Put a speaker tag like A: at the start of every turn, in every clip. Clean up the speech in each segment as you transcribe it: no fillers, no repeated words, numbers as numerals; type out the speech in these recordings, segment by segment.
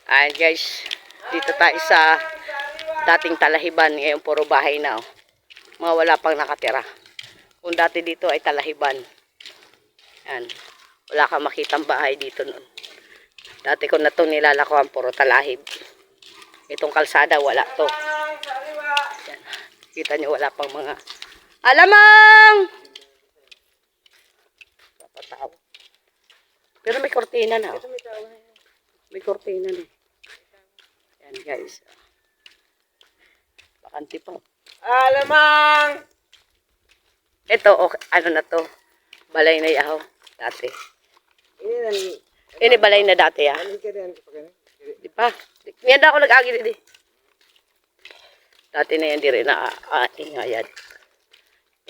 A: Ayan guys, dito tayo sa dating Talahiban. Ngayon puro bahay na. Oh. Mga wala pang nakatira. Kung dati dito ay Talahiban. Ayan. Wala kang makitang bahay dito noon. Dati ko na ito nilalakuan, puro talahib. Itong kalsada, wala to. Ayan. Kita nyo, wala pang mga alamang! Papataw. Pero may kortina na. Oh. May kortina na. Yan guys. Bakanti pa.
B: Alamang!
A: Ito, okay, ano na to? Balay na yaw. Dati. Ini balay na dati ya. Di pa? Yan na ako nag-agi dito. Dati na yan di rin na ingayad.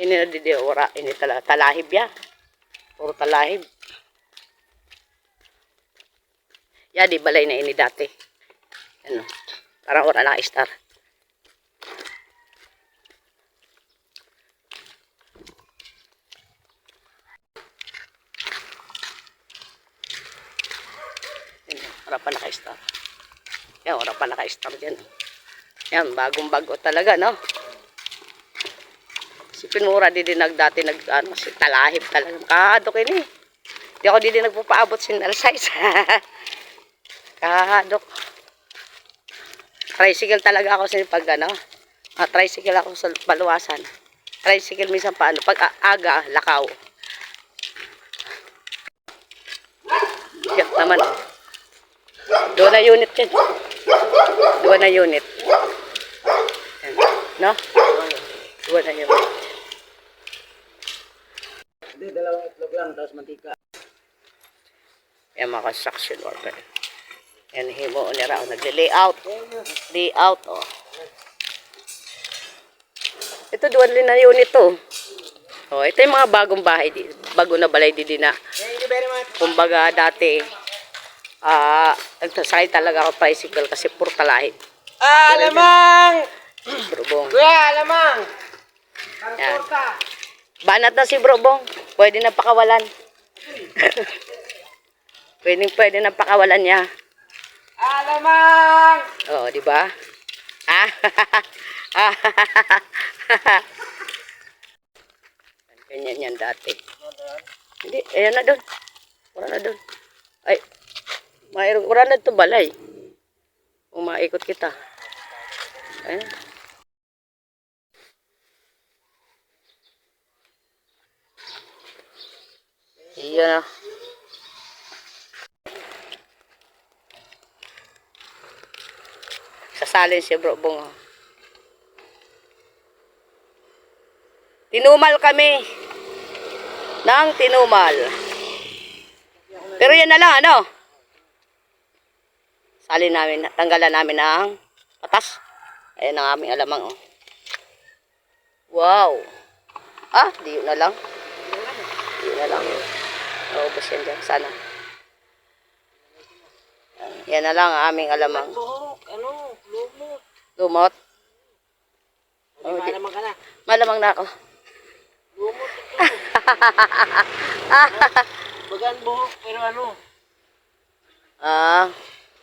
A: Ini na di ora. Ini talahib ya. Puro talahib. Ya di balay na ini dati. Ano? Parang ora na star. Ora pa naka-star. Yan, ora pa naka-star dyan. Yan, bagong-bago talaga, no? Si Pinura, di din dati ano, si talahib talaga. Kahadok ini. Di ako di din nagpapaabot sinal size. Kahadok. Tricycle talaga ako sa pag ano. Tricycle ako sa paluwasan. Tricycle minsan paano. Pag aga, lakaw. Yak naman, oh. Doon na unit yan. Doon na unit. Yan. No? Doon na unit.
B: Hindi, dalawang itlog lang, tapos mantika.
A: Yan mga construction worker. Yan, himo ni Rao. Nag-layout. Layout, oh. Ito, doon din na unit to. Oh, ito yung mga bagong bahay. Bago na balay din na.
B: Thank you very much.
A: Kumbaga, dati, nagsasakay talaga ako tricycle kasi puro talahib.
B: Alamang!
A: Brobong.
B: Kuya, alamang!
A: Yan.
B: Transporta!
A: Banat na si Brobong. Pwede na pakawalan. Pwede na pakawalan niya.
B: Alamang!
A: Oo, di ba? Ganyan yan dati. Hindi, ayan na doon. Wala na doon. Ay, wala na ito balay. Umaikot kita. Ayan. Iyan na. Sasalin si Brobong. Tinumal kami. Nang tinumal. Pero yan na lang, ano? Salin namin, tanggalan namin ng patas. Ayan ang aming alamang, oh. Wow. Di yun na lang. Di yun na lang. Naubos yan dyan, sana. Yan na lang ang aming alamang.
B: Buhok, ano, lumot.
A: Lumot.
B: Oh, malamang ka na.
A: Malamang na ako.
B: Lumot ito. Bagaan buhok, pero ano.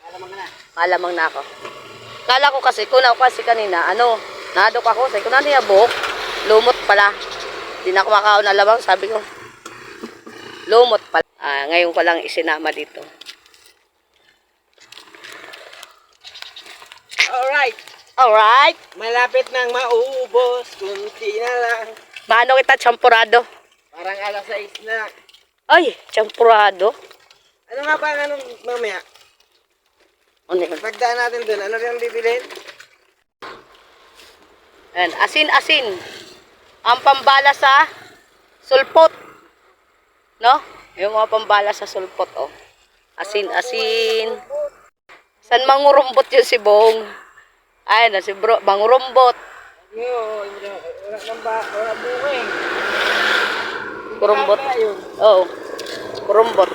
B: Malamang ka na.
A: Malamang na ako. Kala ko kasi, kunaw kasi kanina, ano, nadok ako, sabi ko na niya buhok, lumot pala. Hindi na ako makaon alamang, sabi ko. Lumot pala. Ngayon ko lang isinama dito.
B: Alright.
A: Alright.
B: Malapit nang maubos, kunti na lang.
A: Maano kita, champurado?
B: Parang alas 6 na.
A: Ay, champurado.
B: Ano nga ba ang anong mamaya?
A: Ano yun?
B: Pagdaan natin dun, ano rin ang bibilhin?
A: Ayan, asin-asin. Ang pambala sa sulpot. No? Yung mga pambala sa sulpot, oh. Asin-asin. San mangurumbot yun si Bong? Ay, na si Bro, mangurumbot.
B: Wala nang ba, wala bunga eh.
A: Kurumbot. Oo. Kurumbot.